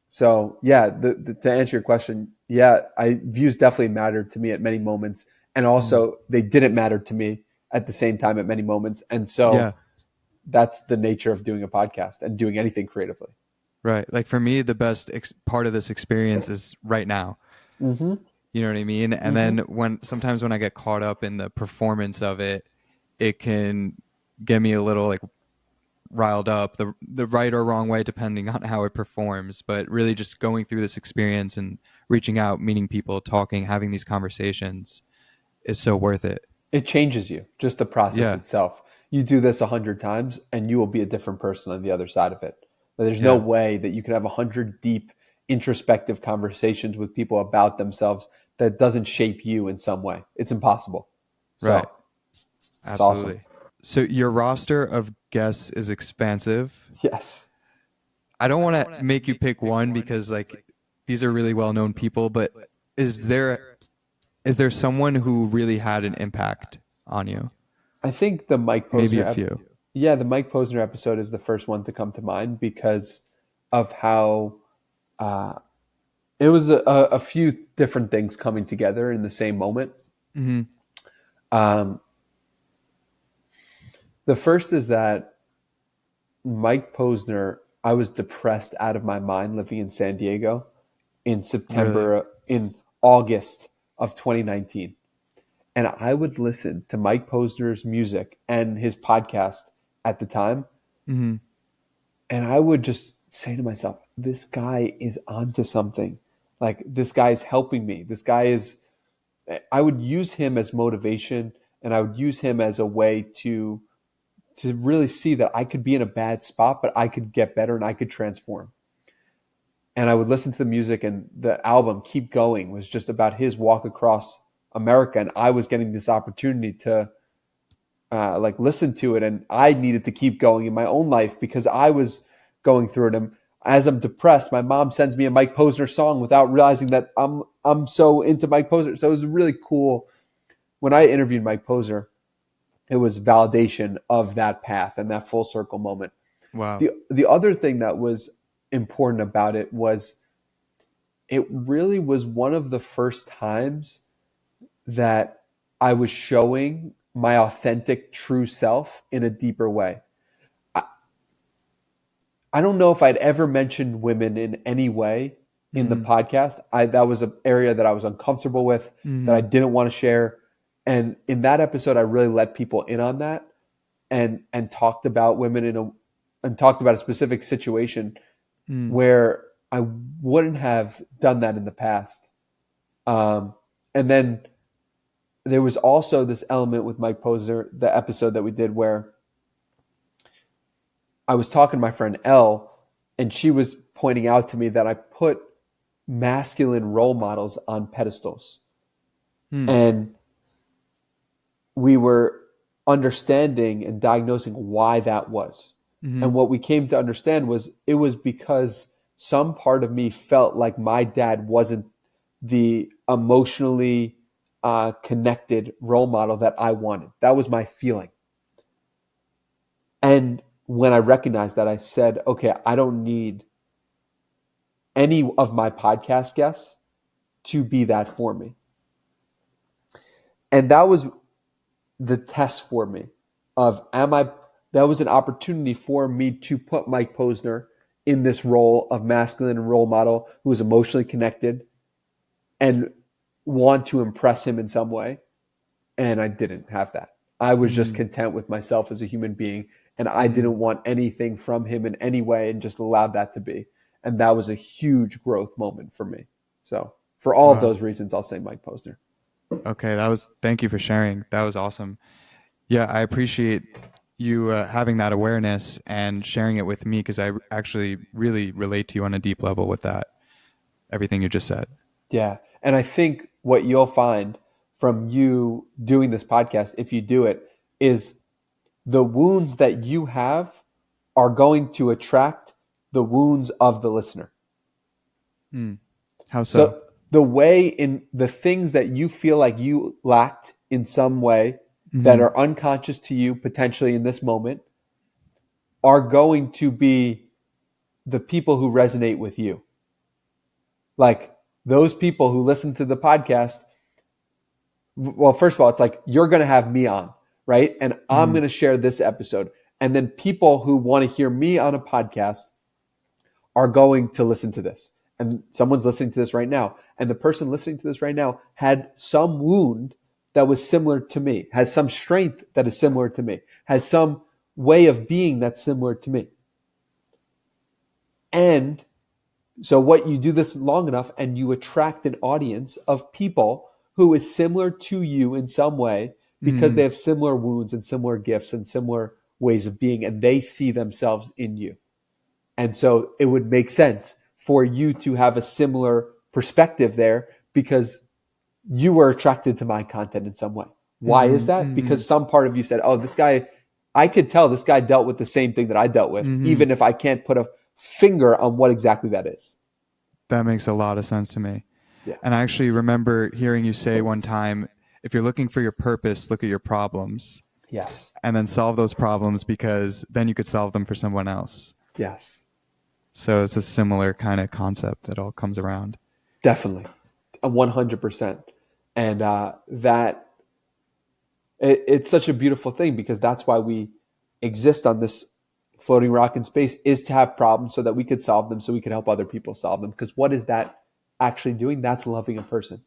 S2: so yeah, to answer your question, yeah, views definitely mattered to me at many moments, and
S1: Mhm.
S2: also they didn't matter to me at the same time at many moments. And so
S1: Yeah.
S2: that's the nature of doing a podcast and doing anything creatively.
S1: Right. Like for me, the best part of this experience is right now.
S2: Mm-hmm.
S1: You know what I mean? And then sometimes when I get caught up in the performance of it, it can get me a little like riled up the right or wrong way, depending on how it performs. But really just going through this experience and reaching out, meeting people, talking, having these conversations is so worth it.
S2: It changes you, just the process
S1: Yeah.
S2: itself. You do this 100 times and you will be a different person on the other side of it. There's no
S1: Yeah.
S2: way that you can have 100 deep introspective conversations with people about themselves that doesn't shape you in some way. It's impossible. So,
S1: Right.
S2: it's
S1: Absolutely.
S2: awesome.
S1: So your roster of guests is expansive.
S2: Yes.
S1: I don't want to make you pick one because like these are really well-known people, but is there someone who really had an impact on you?
S2: I think the Mike Posner
S1: Maybe a few.
S2: Yeah, the Mike Posner episode is the first one to come to mind because of how it was a few different things coming together in the same moment.
S1: Mm-hmm.
S2: The first is that Mike Posner, I was depressed out of my mind living in San Diego in August of 2019. And I would listen to Mike Posner's music and his podcast at the time.
S1: Mm-hmm.
S2: And I would just say to myself, this guy is onto something. Like, this guy is helping me. I would use him as motivation, and I would use him as a way to really see that I could be in a bad spot, but I could get better and I could transform. And I would listen to the music, and the album Keep Going was just about his walk across America. And I was getting this opportunity to listen to it. And I needed to keep going in my own life because I was going through it. And as I'm depressed, my mom sends me a Mike Posner song without realizing that I'm so into Mike Posner. So it was really cool. When I interviewed Mike Posner, it was validation of that path and that full circle moment.
S1: Wow.
S2: The other thing that was important about it was it really was one of the first times that I was showing my authentic, true self in a deeper way. I don't know if I'd ever mentioned women in any way in the podcast. That was an area that I was uncomfortable with, that I didn't want to share. And in that episode, I really let people in on that and talked about women and talked about a specific situation where I wouldn't have done that in the past. And then there was also this element with Mike Posner, the episode that we did where I was talking to my friend Elle, and she was pointing out to me that I put masculine role models on pedestals. And we were understanding and diagnosing why that was. And what we came to understand was it was because some part of me felt like my dad wasn't the emotionally connected role model that I wanted. That was my feeling. And when I recognized that, I said, okay, I don't need any of my podcast guests to be that for me. And that was the test for me that was an opportunity for me to put Mike Posner in this role of masculine role model who was emotionally connected and want to impress him in some way. And I didn't have that. I was just content with myself as a human being, and I didn't want anything from him in any way, and just allowed that to be. And that was a huge growth moment for me. So for all of those reasons, I'll say Mike Posner.
S1: Okay. Thank you for sharing. That was awesome. Yeah. I appreciate you having that awareness and sharing it with me, because I actually really relate to you on a deep level with that, everything you just said.
S2: Yeah. And I think what you'll find from you doing this podcast, if you do it, is the wounds that you have are going to attract the wounds of the listener.
S1: How so?
S2: So the way in the things that you feel like you lacked in some way that are unconscious to you potentially in this moment are going to be the people who resonate with you. Like those people who listen to the podcast. Well, first of all, it's like you're going to have me on, right? And I'm going to share this episode. And then people who want to hear me on a podcast are going to listen to this. And someone's listening to this right now. And the person listening to this right now had some wound that was similar to me, has some strength that is similar to me, has some way of being that's similar to me. And so what you do this long enough and you attract an audience of people who is similar to you in some way because they have similar wounds and similar gifts and similar ways of being, and they see themselves in you. And so it would make sense for you to have a similar perspective there because you were attracted to my content in some way. Why is that? Because some part of you said, oh, this guy, I could tell this guy dealt with the same thing that I dealt with, even if I can't put a finger on what exactly that is.
S1: That makes a lot of sense to me.
S2: Yeah.
S1: And I actually remember hearing you say one time, if you're looking for your purpose, look at your problems.
S2: Yes.
S1: And then solve those problems, because then you could solve them for someone else.
S2: Yes.
S1: So it's a similar kind of concept that all comes around.
S2: Definitely. 100%. And it's such a beautiful thing, because that's why we exist on this floating rock in space, is to have problems so that we could solve them, so we could help other people solve them. Because what is that actually doing? That's loving a person.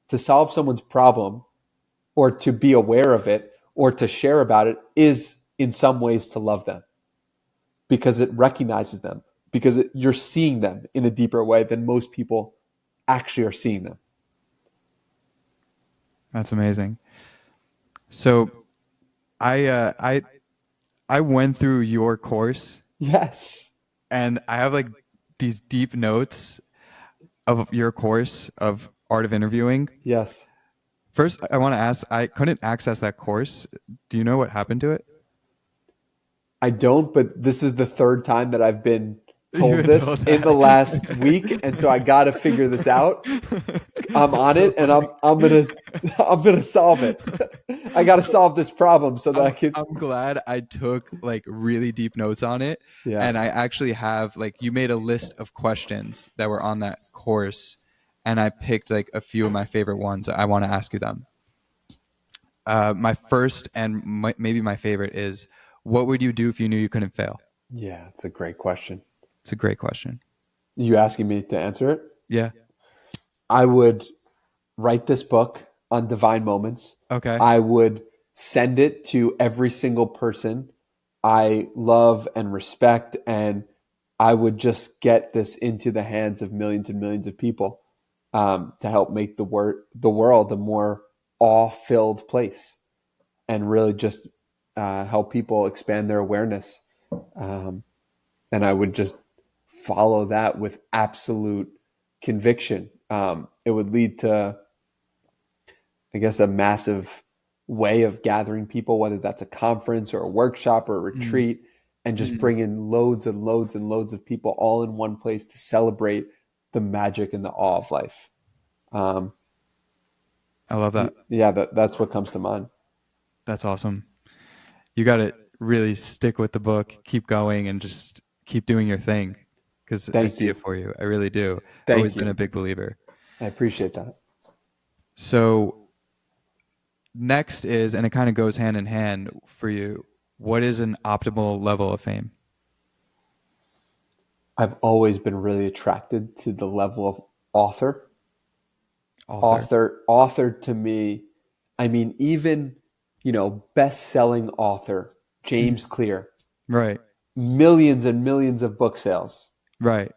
S2: To solve someone's problem, or to be aware of it, or to share about it, is in some ways to love them, because it recognizes them, because you're seeing them in a deeper way than most people actually are seeing them.
S1: That's amazing. So I went through your course.
S2: Yes.
S1: And I have like these deep notes of your course of Art of Interviewing.
S2: Yes.
S1: First, I want to ask, I couldn't access that course. Do you know what happened to it?
S2: I don't, but this is the third time that I've been told this in the last week, and so I got to figure this out. I'm on it, and I'm gonna solve it. I got to solve this problem so that I can.
S1: I'm glad I took like really deep notes on it, and I actually have like, you made a list of questions that were on that course, and I picked like a few of my favorite ones. I want to ask you them. My first and maybe my favorite is, what would you do if you knew you couldn't fail?
S2: Yeah, it's a great question.
S1: It's a great question.
S2: You asking me to answer it?
S1: Yeah.
S2: I would write this book on divine moments.
S1: Okay.
S2: I would send it to every single person I love and respect, and I would just get this into the hands of millions and millions of people, to help make the world a more awe-filled place, and really just help people expand their awareness. And I would just follow that with absolute conviction. It would lead to, I guess, a massive way of gathering people, whether that's a conference or a workshop or a retreat, and just bring in loads and loads and loads of people all in one place to celebrate the magic and the awe of life.
S1: I love that.
S2: Yeah, that's what comes to mind.
S1: That's awesome. You got to really stick with the book, keep going, and just keep doing your thing, because I see it for you. I really do. I've always been a big believer.
S2: I appreciate that.
S1: So next is, and it kind of goes hand in hand for you, what is an optimal level of fame?
S2: I've always been really attracted to the level of author. Author to me, I mean, even, best-selling author, James Clear.
S1: Right.
S2: Millions and millions of book sales.
S1: Right.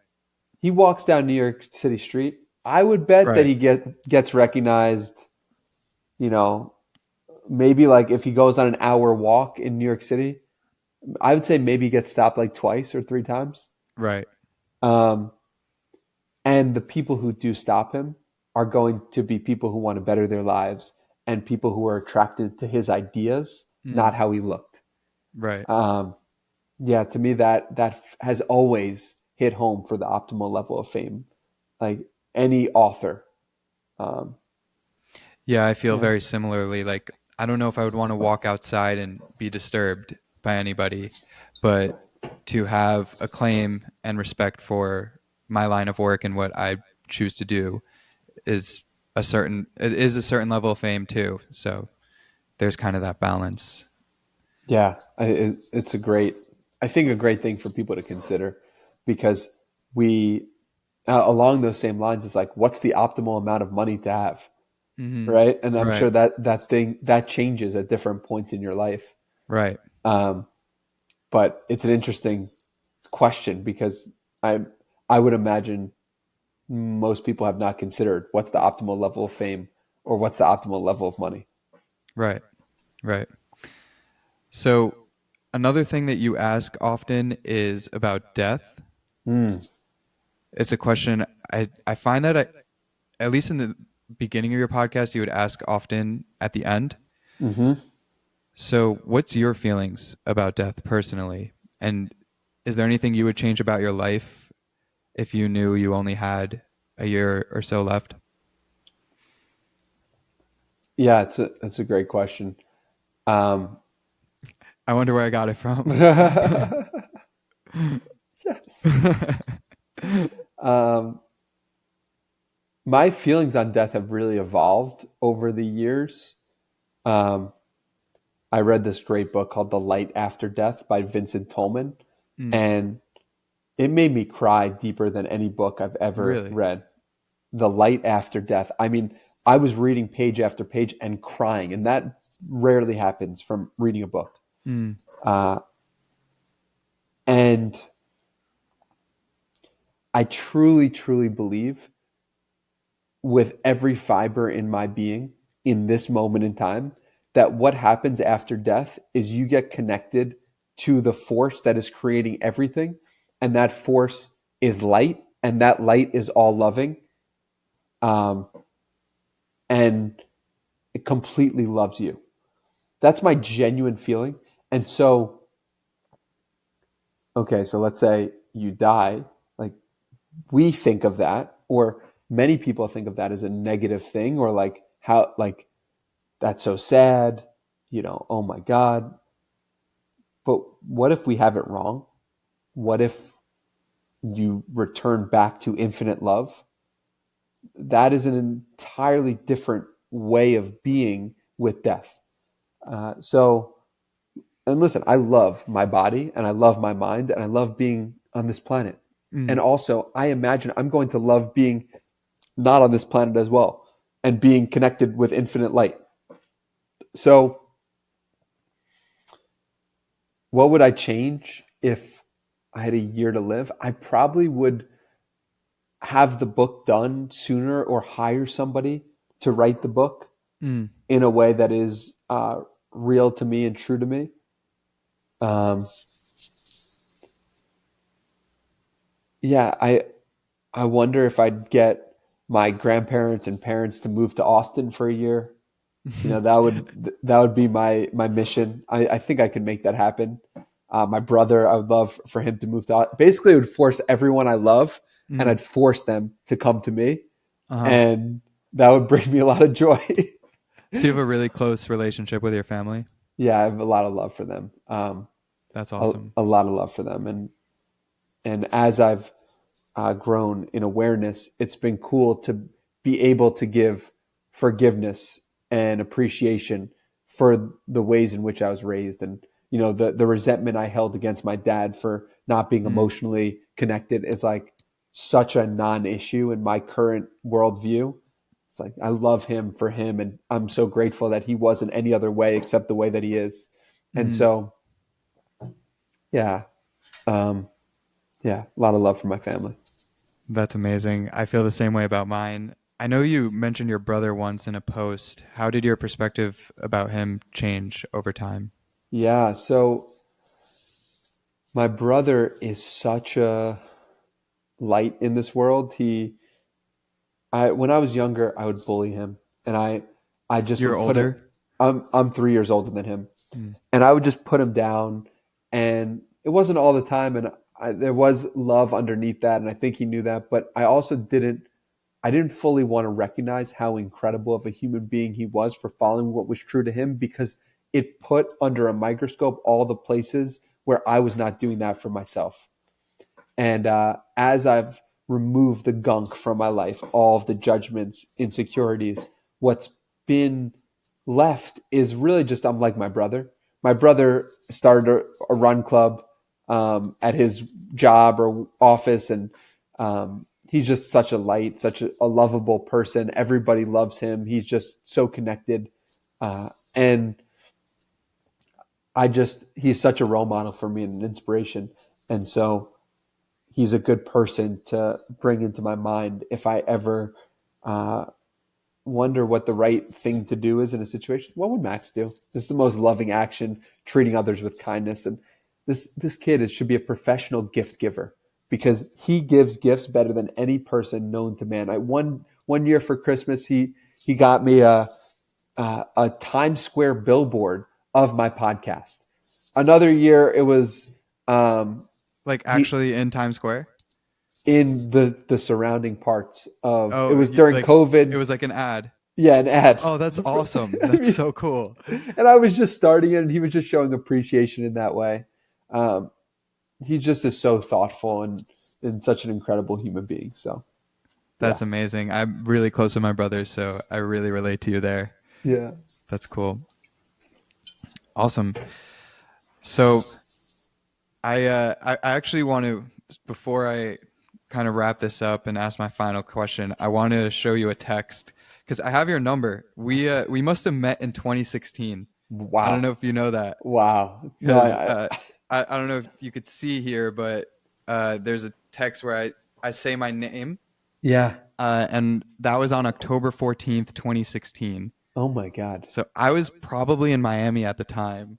S2: He walks down New York City street. I would bet that he gets recognized, maybe like if he goes on an hour walk in New York City, I would say maybe he gets stopped like twice or three times.
S1: Right.
S2: And the people who do stop him are going to be people who want to better their lives, and people who are attracted to his ideas, not how he looked.
S1: Right.
S2: Yeah, to me that has always hit home for the optimal level of fame. Like any author.
S1: Yeah, I feel very similarly. Like, I don't know if I would want to walk outside and be disturbed by anybody, but to have acclaim and respect for my line of work and what I choose to do is a certain level of fame too. So there's kind of that balance.
S2: Yeah, it's I think a great thing for people to consider, because we, along those same lines, is like, what's the optimal amount of money to have,
S1: Hmm.
S2: right? And I'm
S1: Right.
S2: sure that changes at different points in your life.
S1: Right.
S2: Um, but it's an interesting question, because I I would imagine most people have not considered what's the optimal level of fame or what's the optimal level of money.
S1: Right. Right. So another thing that you ask often is about death.
S2: Mm.
S1: It's a question I find that at least in the beginning of your podcast, you would ask often at the end.
S2: Hmm.
S1: So, what's your feelings about death personally? And is there anything you would change about your life if you knew you only had a year or so left?
S2: Yeah, it's a great question. Um,
S1: I wonder where I got it from.
S2: yes. Um, my feelings on death have really evolved over the years. Um, I read this great book called The Light After Death by Vincent Tolman,
S1: Mm,
S2: and it made me cry deeper than any book I've ever
S1: really?
S2: read. The Light After Death. I mean, I was reading page after page and crying, and that rarely happens from reading a book.
S1: Mm,
S2: Uh, and I truly, truly believe with every fiber in my being in this moment in time that what happens after death is you get connected to the force that is creating everything. And that force is light, and that light is all loving. Um, and it completely loves you. That's my genuine feeling. And so, okay, so let's say you die, like, we think of that, or many people think of that as a negative thing, or like, how, like, that's so sad, oh my God. But what if we have it wrong? What if you return back to infinite love? That is an entirely different way of being with death. So, and listen, I love my body and I love my mind and I love being on this planet. And
S1: mm,
S2: also, I imagine I'm going to love being not on this planet as well, and being connected with infinite light. So, what would I change if I had a year to live? I probably would have the book done sooner, or hire somebody to write the book
S1: mm.
S2: in a way that is real to me and true to me. Um, yeah, I wonder if I'd get my grandparents and parents to move to Austin for a year. That would be my mission. I think I could make that happen. My brother, I would love for him to move to. Basically, it would force everyone I love, and
S1: Mm.
S2: I'd force them to come to me,
S1: Uh-huh.
S2: and that would bring me a lot of joy.
S1: So you have a really close relationship with your family?
S2: Yeah, I have a lot of love for them.
S1: That's
S2: A,
S1: awesome.
S2: a lot of love for them, and as I've grown in awareness, it's been cool to be able to give forgiveness and appreciation for the ways in which I was raised, and the resentment I held against my dad for not being
S1: Mm,
S2: emotionally connected is like such a non-issue in my current worldview. It's like I love him for him, and I'm so grateful that he wasn't any other way except the way that he is. And
S1: mm.
S2: so, yeah, um, yeah, a lot of love for my family.
S1: That's amazing. I feel the same way about mine. I know you mentioned your brother once in a post. How did your perspective about him change over time?
S2: Yeah, so my brother is such a light in this world. When I was younger, I would bully him, and I just
S1: You're
S2: would put him.
S1: older?
S2: I'm 3 years older than him,
S1: Mm,
S2: and I would just put him down, and it wasn't all the time, and there was love underneath that, and I think he knew that, but I didn't fully want to recognize how incredible of a human being he was for following what was true to him, because it put under a microscope all the places where I was not doing that for myself. And as I've removed the gunk from my life, all of the judgments, insecurities, what's been left is really just I'm like my brother. my brother started a run club at his job or office, and he's just such a light, such a lovable person. Everybody loves him. He's just so connected, and he's such a role model for me and an inspiration. And so he's a good person to bring into my mind if I ever wonder what the right thing to do is in a situation. What would Max do? This is the most loving action, treating others with kindness. And this kid should be a professional gift giver because he gives gifts better than any person known to man. One year for Christmas, he got me a Times Square billboard of my podcast. Another year, it was
S1: like actually in Times Square,
S2: in the surrounding parts of.
S1: Oh,
S2: it was during COVID.
S1: It was like an ad.
S2: Yeah, an ad.
S1: Oh, that's awesome. That's so cool.
S2: And I was just starting it, and he was just showing appreciation in that way. He just is so thoughtful and such an incredible human being. So
S1: that's amazing. I'm really close with my brother, so I really relate to you there.
S2: Yeah.
S1: That's cool. Awesome. So I actually want to, before I kind of wrap this up and ask my final question, I want to show you a text because I have your number. We must have met in 2016.
S2: Wow.
S1: I don't know if you know that.
S2: Wow.
S1: No, I don't know if you could see here, but there's a text where I say my name.
S2: Yeah.
S1: And that was on October 14th, 2016.
S2: Oh my God.
S1: So I was probably in Miami at the time.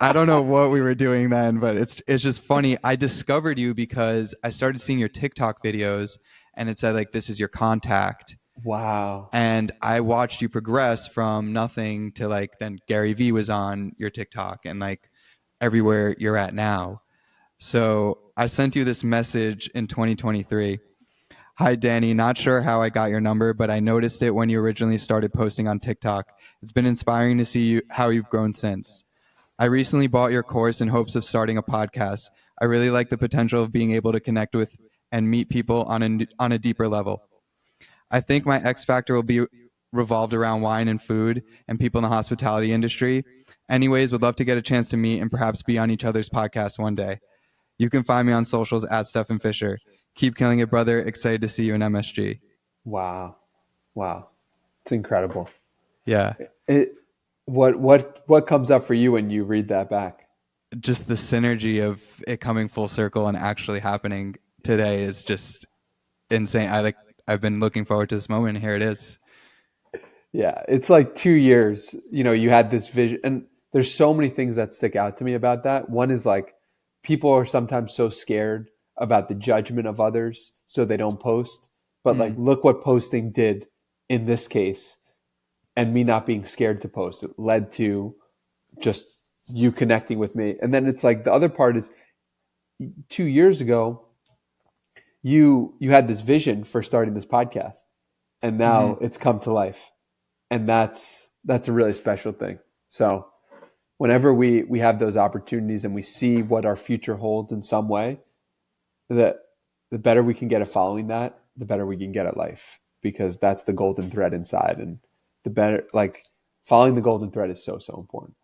S1: I don't know what we were doing then, but it's just funny. I discovered you because I started seeing your TikTok videos and it said like, this is your contact.
S2: Wow.
S1: And I watched you progress from nothing to like, then Gary V was on your TikTok and like everywhere you're at now. So I sent you this message in 2023. Hi, Danny. Not sure how I got your number, but I noticed it when you originally started posting on TikTok. It's been inspiring to see how you've grown since. I recently bought your course in hopes of starting a podcast. I really like the potential of being able to connect with and meet people on a deeper level. I think my X factor will be revolved around wine and food and people in the hospitality industry. Anyways, would love to get a chance to meet and perhaps be on each other's podcast one day. You can find me on socials at Stephen Fisher. Keep killing it, brother. Excited to see you in MSG.
S2: Wow. It's incredible.
S1: Yeah.
S2: What comes up for you when you read that back?
S1: Just the synergy of it coming full circle and actually happening today is just insane. I've been looking forward to this moment, and here it is.
S2: Yeah, it's like 2 years, you had this vision, and there's so many things that stick out to me about that. One is like, people are sometimes so scared about the judgment of others, so they don't post. But like, look what posting did in this case, and me not being scared to post. It led to just you connecting with me. And then it's like, the other part is 2 years ago, you had this vision for starting this podcast, and now it's come to life. And that's a really special thing. So whenever we have those opportunities and we see what our future holds in some way, the better we can get at following that, the better we can get at life, because that's the golden thread inside. And the better, like, following the golden thread is so important.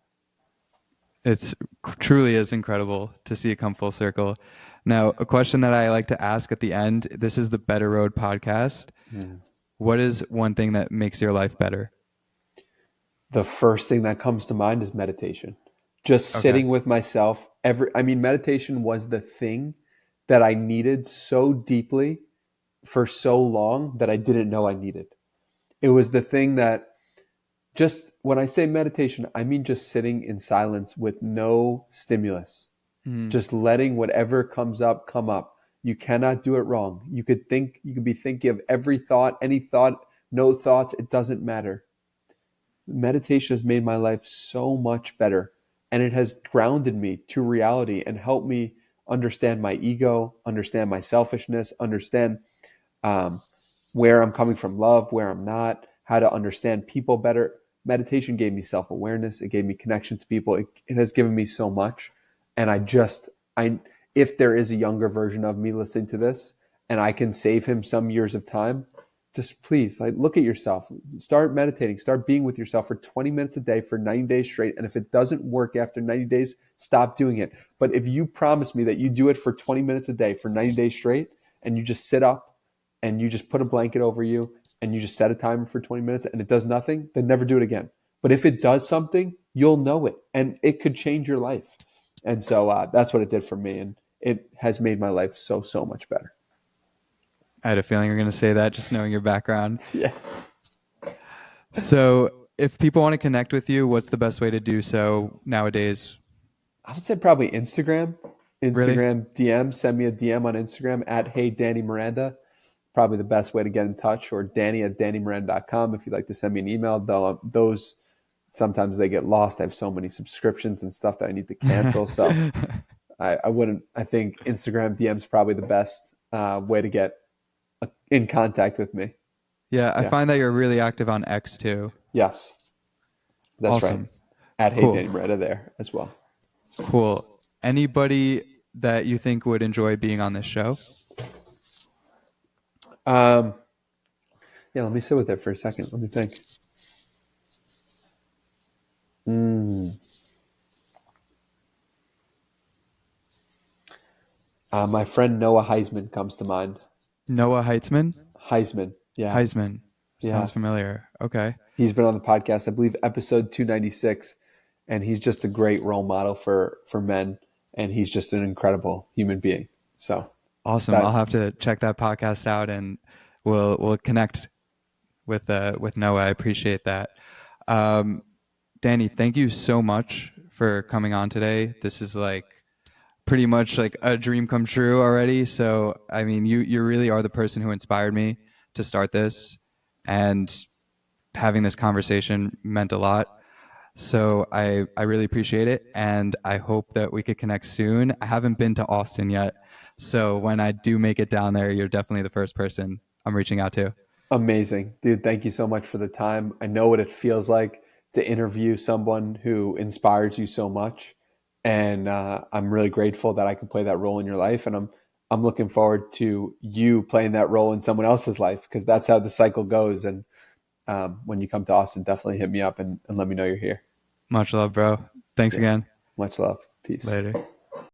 S1: It's truly is incredible to see it come full circle. Now, a question that I like to ask at the end, this is the Better Road podcast. What is one thing that makes your life better?
S2: The first thing that comes to mind is meditation. Just sitting with myself. Meditation was the thing that I needed so deeply for so long that I didn't know I needed. It was the thing that, just when I say meditation, I mean just sitting in silence with no stimulus. Just letting whatever comes up come up. You cannot do it wrong. You could be thinking of every thought, any thought, no thoughts, it doesn't matter. Meditation has made my life so much better, and it has grounded me to reality and helped me understand my ego, understand my selfishness, understand where I'm coming from love, where I'm not, how to understand people better. Meditation gave me self-awareness. It gave me connection to people. It has given me so much. And if there is a younger version of me listening to this and I can save him some years of time, Just please, like, look at yourself, start meditating, start being with yourself for 20 minutes a day for 90 days straight. And if it doesn't work after 90 days, stop doing it. But if you promise me that you do it for 20 minutes a day for 90 days straight, and you just sit up and you just put a blanket over you and you just set a timer for 20 minutes and it does nothing, then never do it again. But if it does something, you'll know it, and it could change your life. And so that's what it did for me. And it has made my life so, so much better.
S1: I had a feeling you're going to say that, just knowing your background.
S2: Yeah.
S1: So if people want to connect with you, what's the best way to do so nowadays?
S2: I would say probably Instagram.
S1: Really?
S2: DM. Send me a DM on Instagram at Hey Danny Miranda. Probably the best way to get in touch, or Danny@DannyMiranda.com if you'd like to send me an email. Though those sometimes they get lost. I have so many subscriptions and stuff that I need to cancel. So I wouldn't. I think Instagram DM is probably the best way to get in contact with me.
S1: Yeah, I find that you're really active on X too.
S2: Yes, that's
S1: Awesome.
S2: right. At Hey
S1: Cool.
S2: Danny Miranda there as well.
S1: Cool. Anybody that you think would enjoy being on this show?
S2: Yeah, let me sit with it for a second. Let me think. My friend Noah Heisman comes to mind.
S1: Noah Heitzman?
S2: Heisman, yeah.
S1: Heisman.
S2: Yeah.
S1: Sounds familiar. Okay.
S2: He's been on the podcast, I believe, episode 296, and he's just a great role model for men, and he's just an incredible human being. So
S1: awesome. I'll have to check that podcast out, and we'll connect with Noah. I appreciate that. Danny, thank you so much for coming on today. This is like pretty much like a dream come true already. So, I mean, you really are the person who inspired me to start this, and having this conversation meant a lot. So I really appreciate it, and I hope that we could connect soon. I haven't been to Austin yet, so when I do make it down there, you're definitely the first person I'm reaching out to.
S2: Amazing. Dude, thank you so much for the time. I know what it feels like to interview someone who inspires you so much. And I'm really grateful that I can play that role in your life. And I'm looking forward to you playing that role in someone else's life, because that's how the cycle goes. And when you come to Austin, definitely hit me up and let me know you're here.
S1: Much love, bro. Thanks again.
S2: Much love. Peace.
S1: Later.